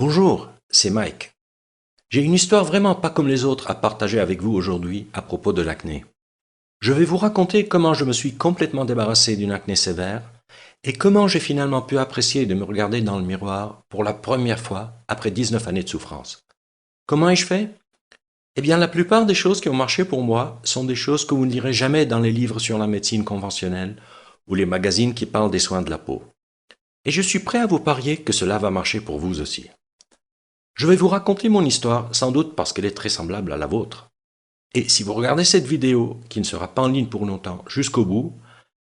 Bonjour, c'est Mike. J'ai une histoire vraiment pas comme les autres à partager avec vous aujourd'hui à propos de l'acné. Je vais vous raconter comment je me suis complètement débarrassé d'une acné sévère et comment j'ai finalement pu apprécier de me regarder dans le miroir pour la première fois après 19 années de souffrance. Comment ai-je fait? Eh bien, la plupart des choses qui ont marché pour moi sont des choses que vous ne lirez jamais dans les livres sur la médecine conventionnelle ou les magazines qui parlent des soins de la peau. Et je suis prêt à vous parier que cela va marcher pour vous aussi. Je vais vous raconter mon histoire, sans doute parce qu'elle est très semblable à la vôtre. Et si vous regardez cette vidéo, qui ne sera pas en ligne pour longtemps, jusqu'au bout,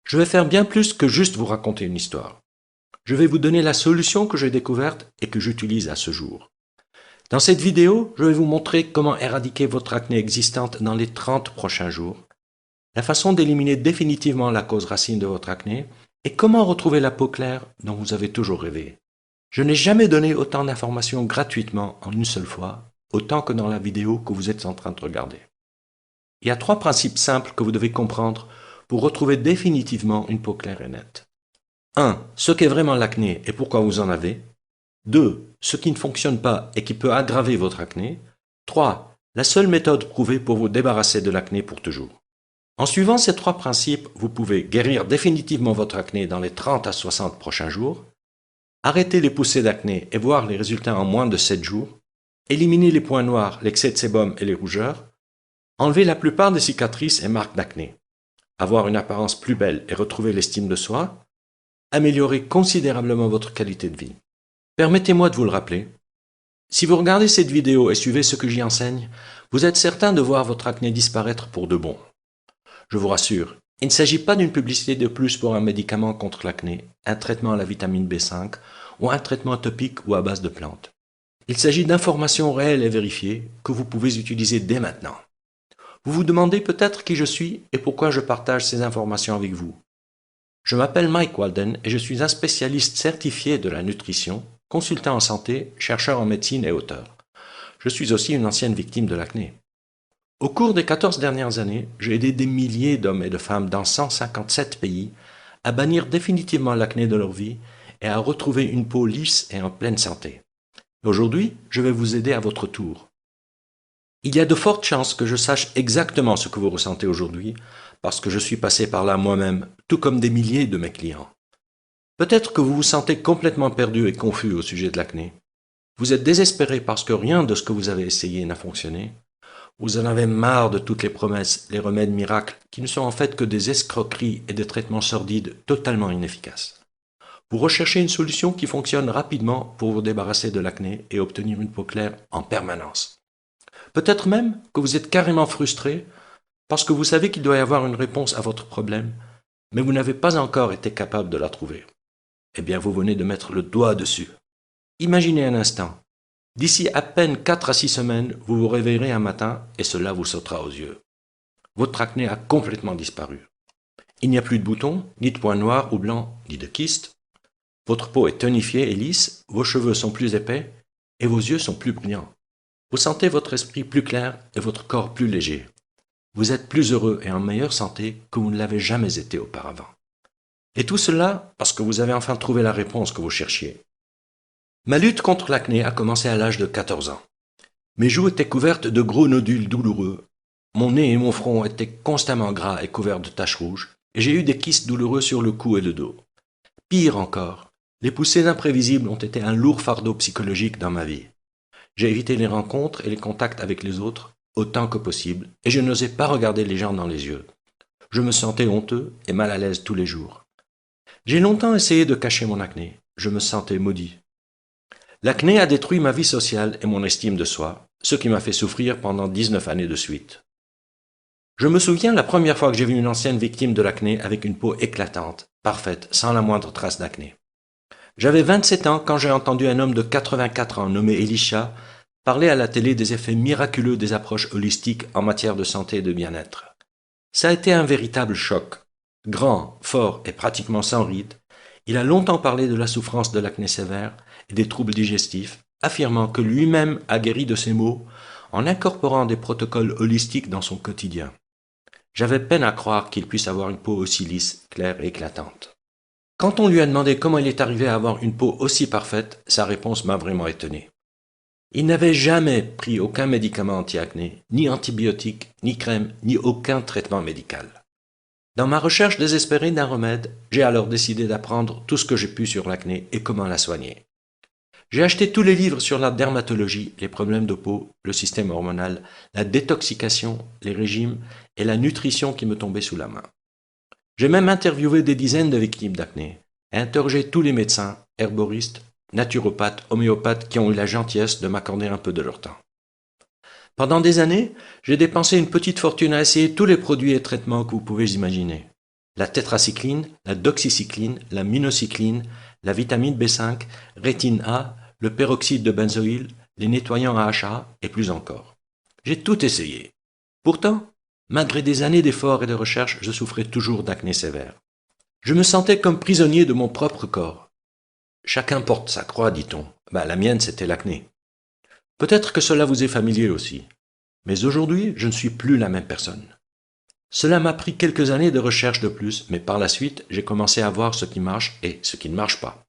je vais faire bien plus que juste vous raconter une histoire. Je vais vous donner la solution que j'ai découverte et que j'utilise à ce jour. Dans cette vidéo, je vais vous montrer comment éradiquer votre acné existante dans les 30 prochains jours, la façon d'éliminer définitivement la cause racine de votre acné et comment retrouver la peau claire dont vous avez toujours rêvé. Je n'ai jamais donné autant d'informations gratuitement en une seule fois, autant que dans la vidéo que vous êtes en train de regarder. Il y a 3 principes simples que vous devez comprendre pour retrouver définitivement une peau claire et nette. 1. Ce qu'est vraiment l'acné et pourquoi vous en avez. 2. Ce qui ne fonctionne pas et qui peut aggraver votre acné. 3. La seule méthode prouvée pour vous débarrasser de l'acné pour toujours. En suivant ces 3 principes, vous pouvez guérir définitivement votre acné dans les 30 à 60 prochains jours, arrêter les poussées d'acné et voir les résultats en moins de 7 jours, éliminer les points noirs, l'excès de sébum et les rougeurs, enlever la plupart des cicatrices et marques d'acné, avoir une apparence plus belle et retrouver l'estime de soi, améliorer considérablement votre qualité de vie. Permettez-moi de vous le rappeler, si vous regardez cette vidéo et suivez ce que j'y enseigne, vous êtes certain de voir votre acné disparaître pour de bon. Je vous rassure, il ne s'agit pas d'une publicité de plus pour un médicament contre l'acné, un traitement à la vitamine B5 ou un traitement topique ou à base de plantes. Il s'agit d'informations réelles et vérifiées que vous pouvez utiliser dès maintenant. Vous vous demandez peut-être qui je suis et pourquoi je partage ces informations avec vous. Je m'appelle Mike Walden et je suis un spécialiste certifié de la nutrition, consultant en santé, chercheur en médecine et auteur. Je suis aussi une ancienne victime de l'acné. Au cours des 14 dernières années, j'ai aidé des milliers d'hommes et de femmes dans 157 pays à bannir définitivement l'acné de leur vie et à retrouver une peau lisse et en pleine santé. Aujourd'hui, je vais vous aider à votre tour. Il y a de fortes chances que je sache exactement ce que vous ressentez aujourd'hui, parce que je suis passé par là moi-même, tout comme des milliers de mes clients. Peut-être que vous vous sentez complètement perdu et confus au sujet de l'acné. Vous êtes désespéré parce que rien de ce que vous avez essayé n'a fonctionné. Vous en avez marre de toutes les promesses, les remèdes miracles, qui ne sont en fait que des escroqueries et des traitements sordides totalement inefficaces. Vous recherchez une solution qui fonctionne rapidement pour vous débarrasser de l'acné et obtenir une peau claire en permanence. Peut-être même que vous êtes carrément frustré parce que vous savez qu'il doit y avoir une réponse à votre problème, mais vous n'avez pas encore été capable de la trouver. Eh bien, vous venez de mettre le doigt dessus. Imaginez un instant. D'ici à peine 4 à 6 semaines, vous vous réveillerez un matin et cela vous sautera aux yeux. Votre acné a complètement disparu. Il n'y a plus de boutons, ni de points noirs ou blancs, ni de kystes. Votre peau est tonifiée et lisse, vos cheveux sont plus épais et vos yeux sont plus brillants. Vous sentez votre esprit plus clair et votre corps plus léger. Vous êtes plus heureux et en meilleure santé que vous ne l'avez jamais été auparavant. Et tout cela parce que vous avez enfin trouvé la réponse que vous cherchiez. Ma lutte contre l'acné a commencé à l'âge de 14 ans. Mes joues étaient couvertes de gros nodules douloureux. Mon nez et mon front étaient constamment gras et couverts de taches rouges, et j'ai eu des kystes douloureux sur le cou et le dos. Pire encore, les poussées imprévisibles ont été un lourd fardeau psychologique dans ma vie. J'ai évité les rencontres et les contacts avec les autres autant que possible, et je n'osais pas regarder les gens dans les yeux. Je me sentais honteux et mal à l'aise tous les jours. J'ai longtemps essayé de cacher mon acné. Je me sentais maudit. L'acné a détruit ma vie sociale et mon estime de soi, ce qui m'a fait souffrir pendant 19 années de suite. Je me souviens la première fois que j'ai vu une ancienne victime de l'acné avec une peau éclatante, parfaite, sans la moindre trace d'acné. J'avais 27 ans quand j'ai entendu un homme de 84 ans nommé Elisha parler à la télé des effets miraculeux des approches holistiques en matière de santé et de bien-être. Ça a été un véritable choc. Grand, fort et pratiquement sans ride, il a longtemps parlé de la souffrance de l'acné sévère et des troubles digestifs, affirmant que lui-même a guéri de ces maux en incorporant des protocoles holistiques dans son quotidien. J'avais peine à croire qu'il puisse avoir une peau aussi lisse, claire et éclatante. Quand on lui a demandé comment il est arrivé à avoir une peau aussi parfaite, sa réponse m'a vraiment étonné. Il n'avait jamais pris aucun médicament anti-acné, ni antibiotique, ni crème, ni aucun traitement médical. Dans ma recherche désespérée d'un remède, j'ai alors décidé d'apprendre tout ce que j'ai pu sur l'acné et comment la soigner. J'ai acheté tous les livres sur la dermatologie, les problèmes de peau, le système hormonal, la détoxication, les régimes et la nutrition qui me tombaient sous la main. J'ai même interviewé des dizaines de victimes d'acné et interrogé tous les médecins, herboristes, naturopathes, homéopathes qui ont eu la gentillesse de m'accorder un peu de leur temps. Pendant des années, j'ai dépensé une petite fortune à essayer tous les produits et traitements que vous pouvez imaginer. La tétracycline, la doxycycline, la minocycline, la vitamine B5, rétine A, le peroxyde de benzoïle, les nettoyants AHA et plus encore. J'ai tout essayé. Pourtant, malgré des années d'efforts et de recherche, je souffrais toujours d'acné sévère. Je me sentais comme prisonnier de mon propre corps. Chacun porte sa croix, dit-on. La mienne, c'était l'acné. Peut-être que cela vous est familier aussi. Mais aujourd'hui, je ne suis plus la même personne. Cela m'a pris quelques années de recherche de plus, mais par la suite, j'ai commencé à voir ce qui marche et ce qui ne marche pas.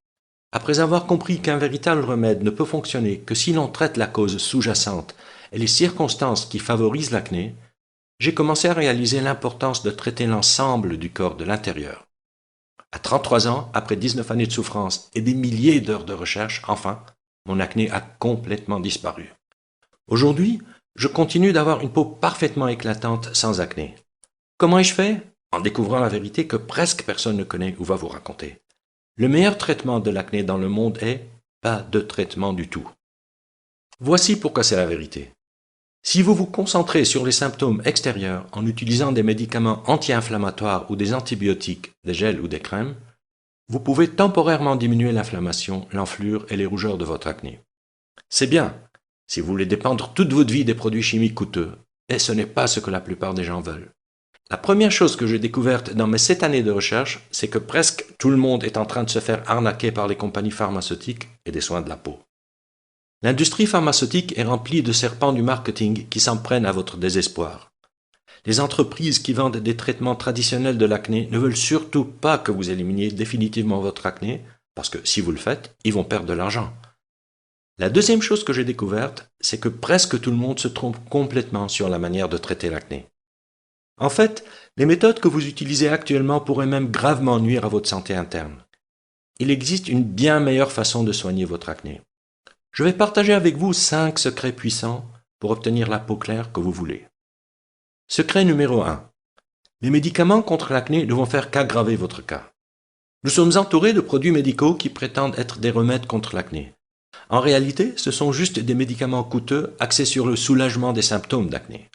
Après avoir compris qu'un véritable remède ne peut fonctionner que si l'on traite la cause sous-jacente et les circonstances qui favorisent l'acné, j'ai commencé à réaliser l'importance de traiter l'ensemble du corps de l'intérieur. À 33 ans, après 19 années de souffrance et des milliers d'heures de recherche, enfin, mon acné a complètement disparu. Aujourd'hui, je continue d'avoir une peau parfaitement éclatante sans acné. Comment ai-je fait? En découvrant la vérité que presque personne ne connaît ou va vous raconter. Le meilleur traitement de l'acné dans le monde est pas de traitement du tout. Voici pourquoi c'est la vérité. Si vous vous concentrez sur les symptômes extérieurs en utilisant des médicaments anti-inflammatoires ou des antibiotiques, des gels ou des crèmes, vous pouvez temporairement diminuer l'inflammation, l'enflure et les rougeurs de votre acné. C'est bien, si vous voulez dépendre toute votre vie des produits chimiques coûteux, et ce n'est pas ce que la plupart des gens veulent. La première chose que j'ai découverte dans mes 7 années de recherche, c'est que presque tout le monde est en train de se faire arnaquer par les compagnies pharmaceutiques et des soins de la peau. L'industrie pharmaceutique est remplie de serpents du marketing qui s'en prennent à votre désespoir. Les entreprises qui vendent des traitements traditionnels de l'acné ne veulent surtout pas que vous éliminiez définitivement votre acné, parce que si vous le faites, ils vont perdre de l'argent. La deuxième chose que j'ai découverte, c'est que presque tout le monde se trompe complètement sur la manière de traiter l'acné. En fait, les méthodes que vous utilisez actuellement pourraient même gravement nuire à votre santé interne. Il existe une bien meilleure façon de soigner votre acné. Je vais partager avec vous 5 secrets puissants pour obtenir la peau claire que vous voulez. Secret numéro 1. Les médicaments contre l'acné ne vont faire qu'aggraver votre cas. Nous sommes entourés de produits médicaux qui prétendent être des remèdes contre l'acné. En réalité, ce sont juste des médicaments coûteux axés sur le soulagement des symptômes d'acné.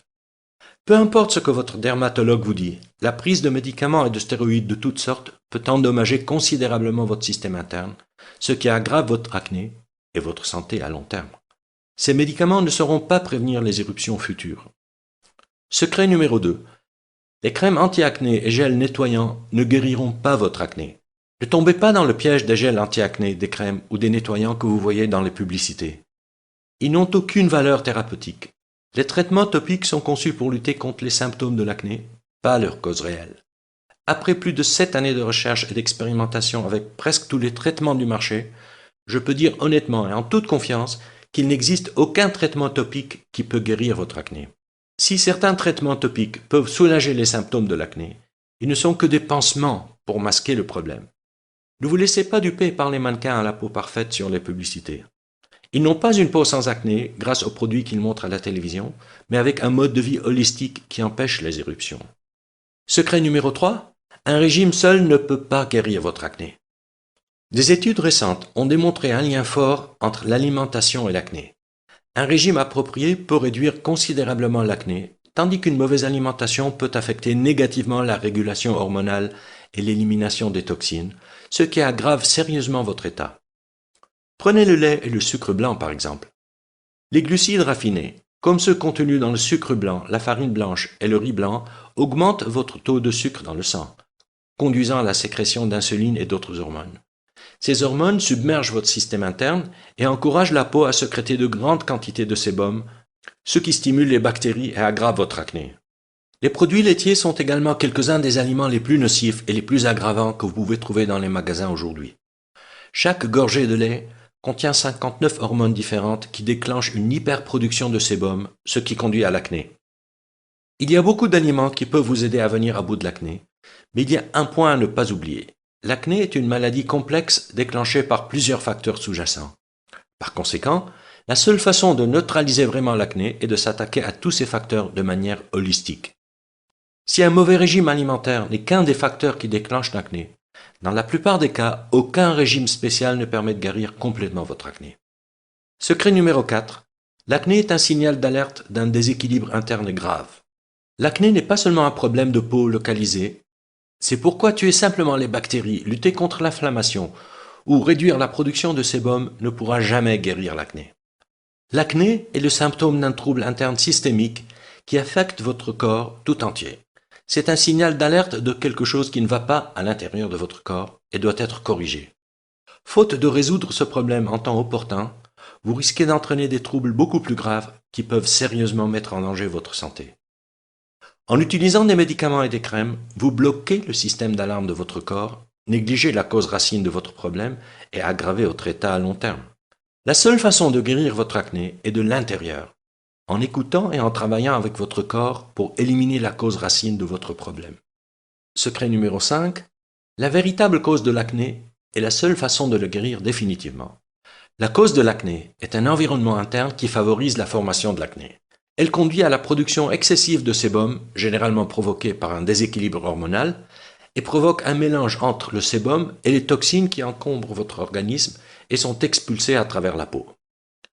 Peu importe ce que votre dermatologue vous dit, la prise de médicaments et de stéroïdes de toutes sortes peut endommager considérablement votre système interne, ce qui aggrave votre acné et votre santé à long terme. Ces médicaments ne sauront pas prévenir les éruptions futures. Secret numéro 2. Les crèmes anti-acné et gels nettoyants ne guériront pas votre acné. Ne tombez pas dans le piège des gels anti-acné, des crèmes ou des nettoyants que vous voyez dans les publicités. Ils n'ont aucune valeur thérapeutique. Les traitements topiques sont conçus pour lutter contre les symptômes de l'acné, pas leur cause réelle. Après plus de 7 années de recherche et d'expérimentation avec presque tous les traitements du marché, je peux dire honnêtement et en toute confiance qu'il n'existe aucun traitement topique qui peut guérir votre acné. Si certains traitements topiques peuvent soulager les symptômes de l'acné, ils ne sont que des pansements pour masquer le problème. Ne vous laissez pas duper par les mannequins à la peau parfaite sur les publicités. Ils n'ont pas une peau sans acné grâce aux produits qu'ils montrent à la télévision, mais avec un mode de vie holistique qui empêche les éruptions. Secret numéro 3. Un régime seul ne peut pas guérir votre acné. Des études récentes ont démontré un lien fort entre l'alimentation et l'acné. Un régime approprié peut réduire considérablement l'acné, tandis qu'une mauvaise alimentation peut affecter négativement la régulation hormonale et l'élimination des toxines, ce qui aggrave sérieusement votre état. Prenez le lait et le sucre blanc par exemple. Les glucides raffinés, comme ceux contenus dans le sucre blanc, la farine blanche et le riz blanc, augmentent votre taux de sucre dans le sang, conduisant à la sécrétion d'insuline et d'autres hormones. Ces hormones submergent votre système interne et encouragent la peau à sécréter de grandes quantités de sébum, ce qui stimule les bactéries et aggrave votre acné. Les produits laitiers sont également quelques-uns des aliments les plus nocifs et les plus aggravants que vous pouvez trouver dans les magasins aujourd'hui. Chaque gorgée de lait contient 59 hormones différentes qui déclenchent une hyperproduction de sébum, ce qui conduit à l'acné. Il y a beaucoup d'aliments qui peuvent vous aider à venir à bout de l'acné, mais il y a un point à ne pas oublier. L'acné est une maladie complexe déclenchée par plusieurs facteurs sous-jacents. Par conséquent, la seule façon de neutraliser vraiment l'acné est de s'attaquer à tous ces facteurs de manière holistique. Si un mauvais régime alimentaire n'est qu'un des facteurs qui déclenchent l'acné, dans la plupart des cas, aucun régime spécial ne permet de guérir complètement votre acné. Secret numéro 4. L'acné est un signal d'alerte d'un déséquilibre interne grave. L'acné n'est pas seulement un problème de peau localisé, c'est pourquoi tuer simplement les bactéries, lutter contre l'inflammation ou réduire la production de sébum ne pourra jamais guérir l'acné. L'acné est le symptôme d'un trouble interne systémique qui affecte votre corps tout entier. C'est un signal d'alerte de quelque chose qui ne va pas à l'intérieur de votre corps et doit être corrigé. Faute de résoudre ce problème en temps opportun, vous risquez d'entraîner des troubles beaucoup plus graves qui peuvent sérieusement mettre en danger votre santé. En utilisant des médicaments et des crèmes, vous bloquez le système d'alarme de votre corps, négligez la cause racine de votre problème et aggravez votre état à long terme. La seule façon de guérir votre acné est de l'intérieur, en écoutant et en travaillant avec votre corps pour éliminer la cause racine de votre problème. Secret numéro 5. La véritable cause de l'acné est la seule façon de le guérir définitivement. La cause de l'acné est un environnement interne qui favorise la formation de l'acné. Elle conduit à la production excessive de sébum, généralement provoquée par un déséquilibre hormonal, et provoque un mélange entre le sébum et les toxines qui encombrent votre organisme et sont expulsées à travers la peau.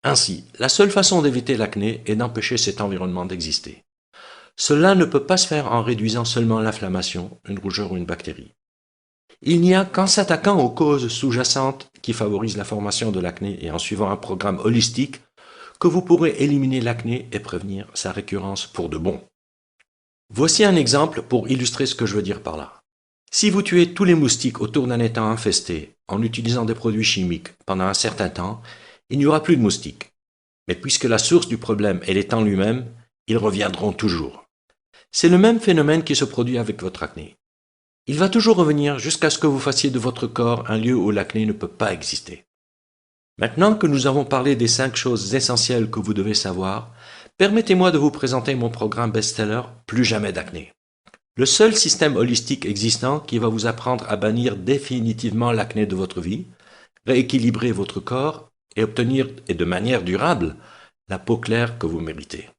Ainsi, la seule façon d'éviter l'acné est d'empêcher cet environnement d'exister. Cela ne peut pas se faire en réduisant seulement l'inflammation, une rougeur ou une bactérie. Il n'y a qu'en s'attaquant aux causes sous-jacentes qui favorisent la formation de l'acné et en suivant un programme holistique que vous pourrez éliminer l'acné et prévenir sa récurrence pour de bon. Voici un exemple pour illustrer ce que je veux dire par là. Si vous tuez tous les moustiques autour d'un étang infesté en utilisant des produits chimiques pendant un certain temps, il n'y aura plus de moustiques. Mais puisque la source du problème est l'étang lui-même, ils reviendront toujours. C'est le même phénomène qui se produit avec votre acné. Il va toujours revenir jusqu'à ce que vous fassiez de votre corps un lieu où l'acné ne peut pas exister. Maintenant que nous avons parlé des 5 choses essentielles que vous devez savoir, permettez-moi de vous présenter mon programme best-seller Plus jamais d'acné. Le seul système holistique existant qui va vous apprendre à bannir définitivement l'acné de votre vie, rééquilibrer votre corps et obtenir, et de manière durable, la peau claire que vous méritez.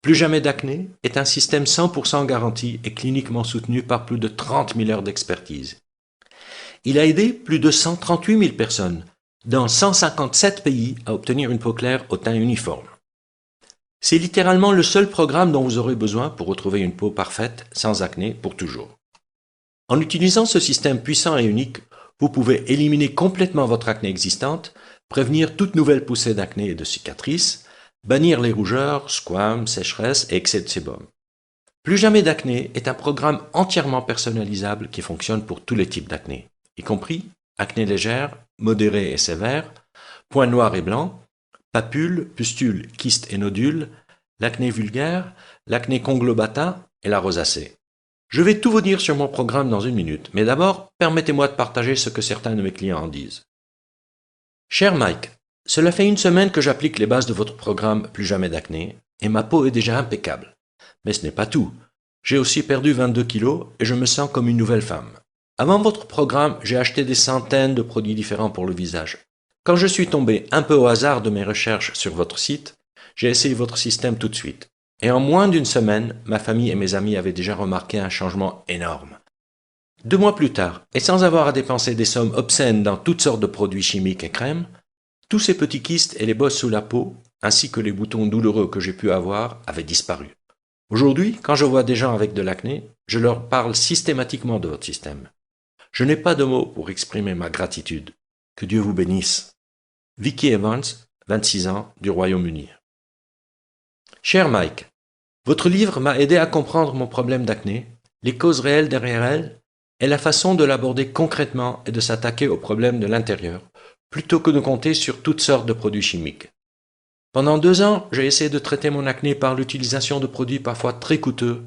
Plus jamais d'acné est un système 100% garanti et cliniquement soutenu par plus de 30 000 heures d'expertise. Il a aidé plus de 138 000 personnes dans 157 pays à obtenir une peau claire au teint uniforme. C'est littéralement le seul programme dont vous aurez besoin pour retrouver une peau parfaite, sans acné, pour toujours. En utilisant ce système puissant et unique, vous pouvez éliminer complètement votre acné existante, prévenir toute nouvelle poussée d'acné et de cicatrices, bannir les rougeurs, squames, sécheresses et excès de sébum. Plus jamais d'acné est un programme entièrement personnalisable qui fonctionne pour tous les types d'acné, y compris acné légère, modérée et sévère, points noirs et blancs, papules, pustules, kystes et nodules, l'acné vulgaire, l'acné conglobata et la rosacée. Je vais tout vous dire sur mon programme dans une minute, mais d'abord, permettez-moi de partager ce que certains de mes clients en disent. Cher Mike, cela fait 1 semaine que j'applique les bases de votre programme Plus jamais d'acné, et ma peau est déjà impeccable. Mais ce n'est pas tout. J'ai aussi perdu 22 kilos et je me sens comme une nouvelle femme. Avant votre programme, j'ai acheté des centaines de produits différents pour le visage. Quand je suis tombé un peu au hasard de mes recherches sur votre site, j'ai essayé votre système tout de suite. Et en moins d'1 semaine, ma famille et mes amis avaient déjà remarqué un changement énorme. 2 mois plus tard, et sans avoir à dépenser des sommes obscènes dans toutes sortes de produits chimiques et crèmes, tous ces petits kystes et les bosses sous la peau, ainsi que les boutons douloureux que j'ai pu avoir, avaient disparu. Aujourd'hui, quand je vois des gens avec de l'acné, je leur parle systématiquement de votre système. Je n'ai pas de mots pour exprimer ma gratitude. Que Dieu vous bénisse. Vicky Evans, 26 ans, du Royaume-Uni. Cher Mike, votre livre m'a aidé à comprendre mon problème d'acné, les causes réelles derrière elle, et la façon de l'aborder concrètement et de s'attaquer aux problèmes de l'intérieur, plutôt que de compter sur toutes sortes de produits chimiques. Pendant 2 ans, j'ai essayé de traiter mon acné par l'utilisation de produits parfois très coûteux,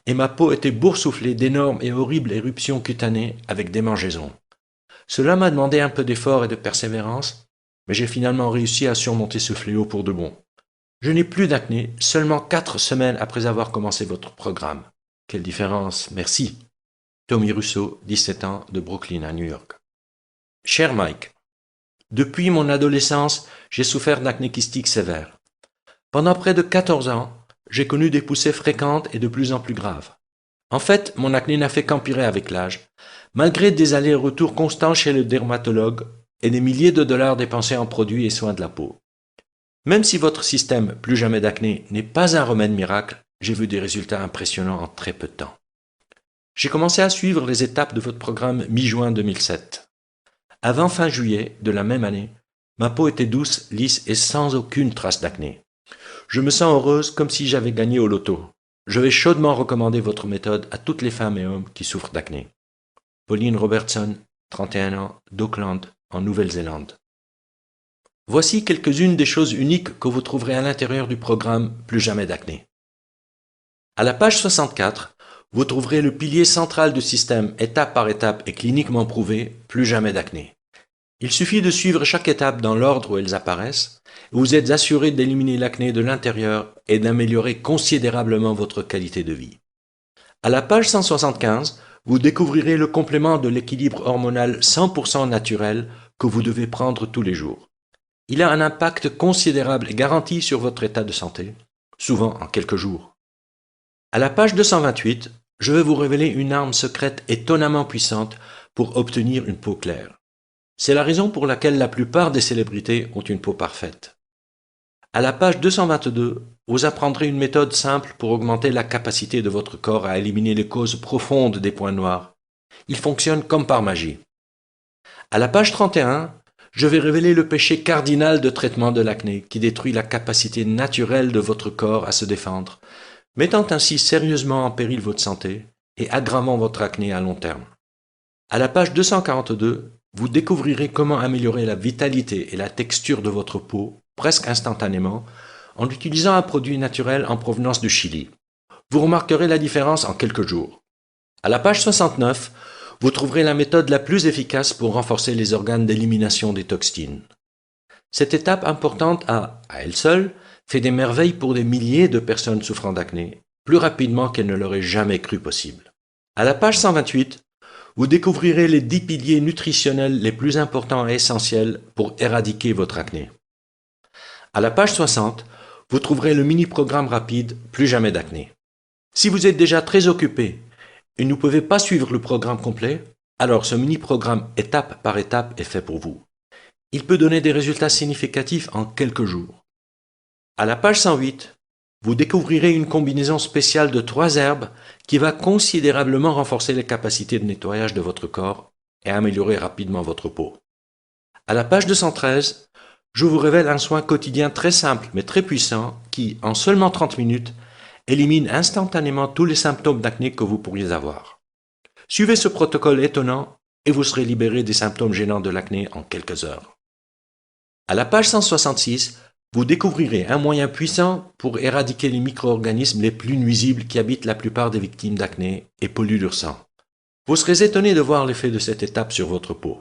et ma peau était boursouflée d'énormes et horribles éruptions cutanées avec démangeaisons. Cela m'a demandé un peu d'effort et de persévérance, mais j'ai finalement réussi à surmonter ce fléau pour de bon. Je n'ai plus d'acné seulement 4 semaines après avoir commencé votre programme. Quelle différence, merci. Tommy Russo, 17 ans, de Brooklyn à New York. Cher Mike, depuis mon adolescence, j'ai souffert d'acné kystique sévère. Pendant près de 14 ans, j'ai connu des poussées fréquentes et de plus en plus graves. En fait, mon acné n'a fait qu'empirer avec l'âge, malgré des allers-retours constants chez le dermatologue et des milliers de dollars dépensés en produits et soins de la peau. Même si votre système Plus jamais d'acné n'est pas un remède miracle, j'ai vu des résultats impressionnants en très peu de temps. J'ai commencé à suivre les étapes de votre programme mi-juin 2007. Avant fin juillet de la même année, ma peau était douce, lisse et sans aucune trace d'acné. Je me sens heureuse comme si j'avais gagné au loto. Je vais chaudement recommander votre méthode à toutes les femmes et hommes qui souffrent d'acné. Pauline Robertson, 31 ans, d'Auckland, en Nouvelle-Zélande. Voici quelques-unes des choses uniques que vous trouverez à l'intérieur du programme Plus jamais d'acné. À la page 64, vous trouverez le pilier central du système étape par étape et cliniquement prouvé Plus jamais d'acné. Il suffit de suivre chaque étape dans l'ordre où elles apparaissent, et vous êtes assuré d'éliminer l'acné de l'intérieur et d'améliorer considérablement votre qualité de vie. À la page 175, vous découvrirez le complément de l'équilibre hormonal 100% naturel que vous devez prendre tous les jours. Il a un impact considérable et garanti sur votre état de santé, souvent en quelques jours. À la page 228, je vais vous révéler une arme secrète étonnamment puissante pour obtenir une peau claire. C'est la raison pour laquelle la plupart des célébrités ont une peau parfaite. À la page 222, vous apprendrez une méthode simple pour augmenter la capacité de votre corps à éliminer les causes profondes des points noirs. Il fonctionne comme par magie. À la page 31, je vais révéler le péché cardinal de traitement de l'acné qui détruit la capacité naturelle de votre corps à se défendre, mettant ainsi sérieusement en péril votre santé et aggravant votre acné à long terme. À la page 242, vous découvrirez comment améliorer la vitalité et la texture de votre peau presque instantanément en utilisant un produit naturel en provenance du Chili. Vous remarquerez la différence en quelques jours. À la page 69, vous trouverez la méthode la plus efficace pour renforcer les organes d'élimination des toxines. Cette étape importante a, à elle seule, fait des merveilles pour des milliers de personnes souffrant d'acné, plus rapidement qu'elles ne l'auraient jamais cru possible. À la page 128, vous découvrirez les 10 piliers nutritionnels les plus importants et essentiels pour éradiquer votre acné. À la page 60, vous trouverez le mini-programme rapide Plus jamais d'acné. Si vous êtes déjà très occupé et ne pouvez pas suivre le programme complet, alors ce mini-programme étape par étape est fait pour vous. Il peut donner des résultats significatifs en quelques jours. À la page 108, vous découvrirez une combinaison spéciale de 3 herbes qui va considérablement renforcer les capacités de nettoyage de votre corps et améliorer rapidement votre peau. À la page 213, je vous révèle un soin quotidien très simple mais très puissant qui, en seulement 30 minutes, élimine instantanément tous les symptômes d'acné que vous pourriez avoir. Suivez ce protocole étonnant et vous serez libéré des symptômes gênants de l'acné en quelques heures. À la page 166, vous découvrirez un moyen puissant pour éradiquer les micro-organismes les plus nuisibles qui habitent la plupart des victimes d'acné et polluent leur sang. Vous serez étonné de voir l'effet de cette étape sur votre peau.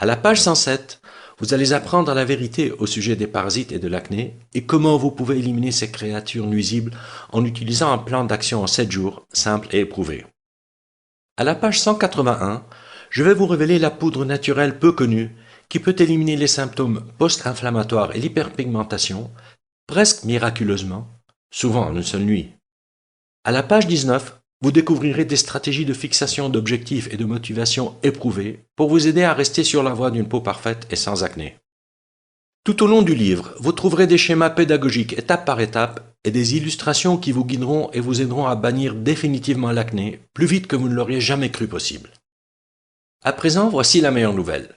À la page 107, vous allez apprendre la vérité au sujet des parasites et de l'acné et comment vous pouvez éliminer ces créatures nuisibles en utilisant un plan d'action en 7 jours, simple et éprouvé. À la page 181, je vais vous révéler la poudre naturelle peu connue qui peut éliminer les symptômes post-inflammatoires et l'hyperpigmentation, presque miraculeusement, souvent en une seule nuit. À la page 19, vous découvrirez des stratégies de fixation d'objectifs et de motivation éprouvées pour vous aider à rester sur la voie d'une peau parfaite et sans acné. Tout au long du livre, vous trouverez des schémas pédagogiques étape par étape et des illustrations qui vous guideront et vous aideront à bannir définitivement l'acné plus vite que vous ne l'auriez jamais cru possible. À présent, voici la meilleure nouvelle.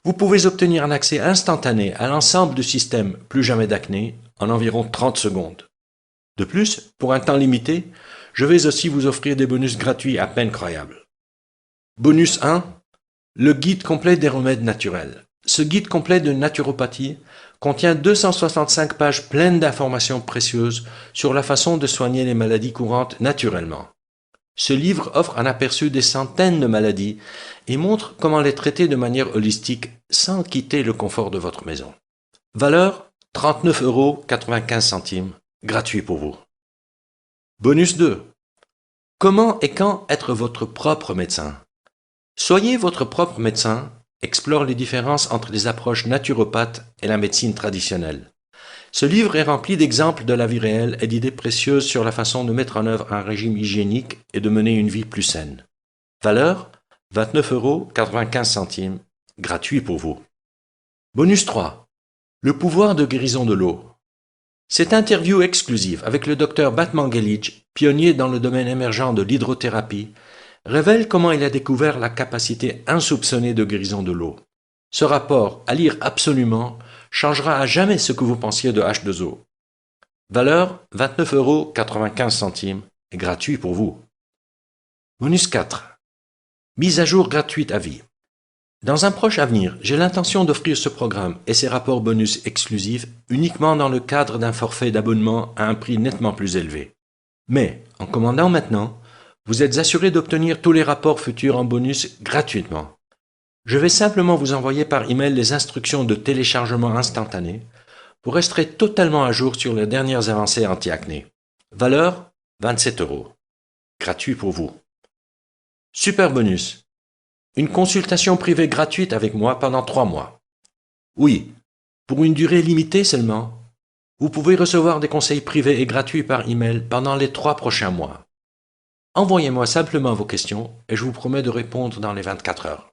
Vous pouvez obtenir un accès instantané à l'ensemble du système Plus jamais d'acné en environ 30 secondes. De plus, pour un temps limité, je vais aussi vous offrir des bonus gratuits à peine croyables. Bonus 1. Le guide complet des remèdes naturels. Ce guide complet de naturopathie contient 265 pages pleines d'informations précieuses sur la façon de soigner les maladies courantes naturellement. Ce livre offre un aperçu des centaines de maladies et montre comment les traiter de manière holistique sans quitter le confort de votre maison. Valeur 39,95 €, gratuit pour vous. Bonus 2. Comment et quand être votre propre médecin? Soyez votre propre médecin, explore les différences entre les approches naturopathes et la médecine traditionnelle. Ce livre est rempli d'exemples de la vie réelle et d'idées précieuses sur la façon de mettre en œuvre un régime hygiénique et de mener une vie plus saine. Valeur 29,95 €, gratuit pour vous. Bonus 3. Le pouvoir de guérison de l'eau. Cette interview exclusive avec le Dr Batman Gelic, pionnier dans le domaine émergent de l'hydrothérapie, révèle comment il a découvert la capacité insoupçonnée de guérison de l'eau. Ce rapport, à lire absolument, changera à jamais ce que vous pensiez de H2O. Valeur 29,95 €, et gratuit pour vous. Bonus 4. Mise à jour gratuite à vie. Dans un proche avenir, j'ai l'intention d'offrir ce programme et ses rapports bonus exclusifs uniquement dans le cadre d'un forfait d'abonnement à un prix nettement plus élevé. Mais, en commandant maintenant, vous êtes assuré d'obtenir tous les rapports futurs en bonus gratuitement. Je vais simplement vous envoyer par email les instructions de téléchargement instantané pour rester totalement à jour sur les dernières avancées anti-acné. Valeur 27 €. Gratuit pour vous. Super bonus. Une consultation privée gratuite avec moi pendant 3 mois. Oui, pour une durée limitée seulement. Vous pouvez recevoir des conseils privés et gratuits par email pendant les 3 prochains mois. Envoyez-moi simplement vos questions et je vous promets de répondre dans les 24 heures.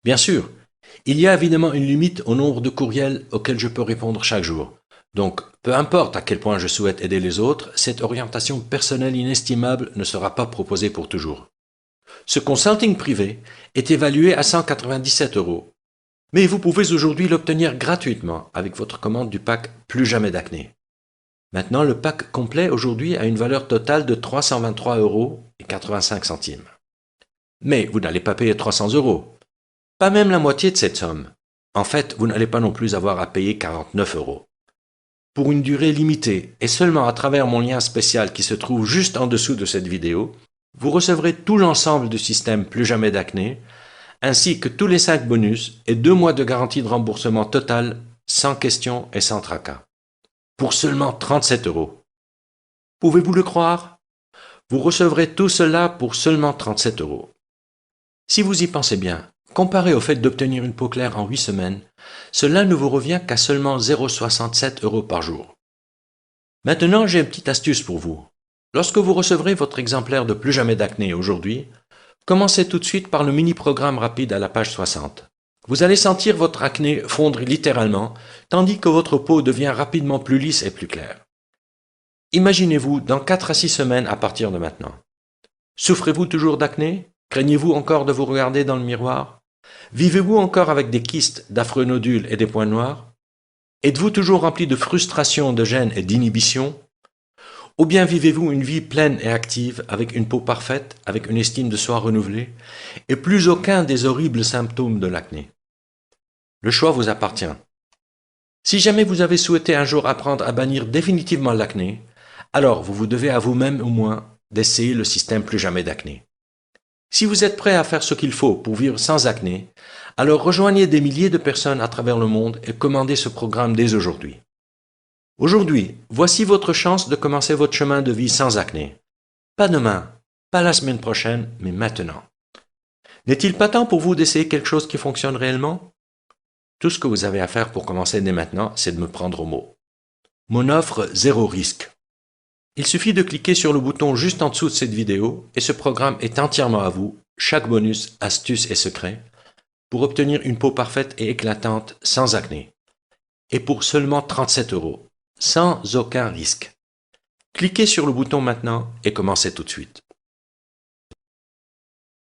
Bien sûr, il y a évidemment une limite au nombre de courriels auxquels je peux répondre chaque jour. Donc, peu importe à quel point je souhaite aider les autres, cette orientation personnelle inestimable ne sera pas proposée pour toujours. Ce consulting privé est évalué à 197 €. Mais vous pouvez aujourd'hui l'obtenir gratuitement avec votre commande du pack Plus jamais d'acné. Maintenant, le pack complet aujourd'hui a une valeur totale de 323,85 €. Mais vous n'allez pas payer 300 €. Pas même la moitié de cette somme. En fait, vous n'allez pas non plus avoir à payer 49 €. Pour une durée limitée et seulement à travers mon lien spécial qui se trouve juste en dessous de cette vidéo, vous recevrez tout l'ensemble du système Plus jamais d'acné, ainsi que tous les 5 bonus et 2 mois de garantie de remboursement total, sans questions et sans tracas. Pour seulement 37 €. Pouvez-vous le croire? Vous recevrez tout cela pour seulement 37 €. Si vous y pensez bien, comparé au fait d'obtenir une peau claire en 8 semaines, cela ne vous revient qu'à seulement 0,67 € par jour. Maintenant, j'ai une petite astuce pour vous. Lorsque vous recevrez votre exemplaire de Plus jamais d'acné aujourd'hui, commencez tout de suite par le mini-programme rapide à la page 60. Vous allez sentir votre acné fondre littéralement, tandis que votre peau devient rapidement plus lisse et plus claire. Imaginez-vous dans 4 à 6 semaines à partir de maintenant. Souffrez-vous toujours d'acné? Craignez-vous encore de vous regarder dans le miroir? Vivez-vous encore avec des kystes, d'affreux nodules et des points noirs? Êtes-vous toujours rempli de frustration, de gêne et d'inhibition? Ou bien vivez-vous une vie pleine et active, avec une peau parfaite, avec une estime de soi renouvelée, et plus aucun des horribles symptômes de l'acné? Le choix vous appartient. Si jamais vous avez souhaité un jour apprendre à bannir définitivement l'acné, alors vous vous devez à vous-même au moins d'essayer le système Plus jamais d'acné. Si vous êtes prêt à faire ce qu'il faut pour vivre sans acné, alors rejoignez des milliers de personnes à travers le monde et commandez ce programme dès aujourd'hui. Aujourd'hui, voici votre chance de commencer votre chemin de vie sans acné. Pas demain, pas la semaine prochaine, mais maintenant. N'est-il pas temps pour vous d'essayer quelque chose qui fonctionne réellement? Tout ce que vous avez à faire pour commencer dès maintenant, c'est de me prendre au mot. Mon offre 0 risque. Il suffit de cliquer sur le bouton juste en dessous de cette vidéo et ce programme est entièrement à vous, chaque bonus, astuce et secret, pour obtenir une peau parfaite et éclatante sans acné. Et pour seulement 37 €, sans aucun risque. Cliquez sur le bouton maintenant et commencez tout de suite.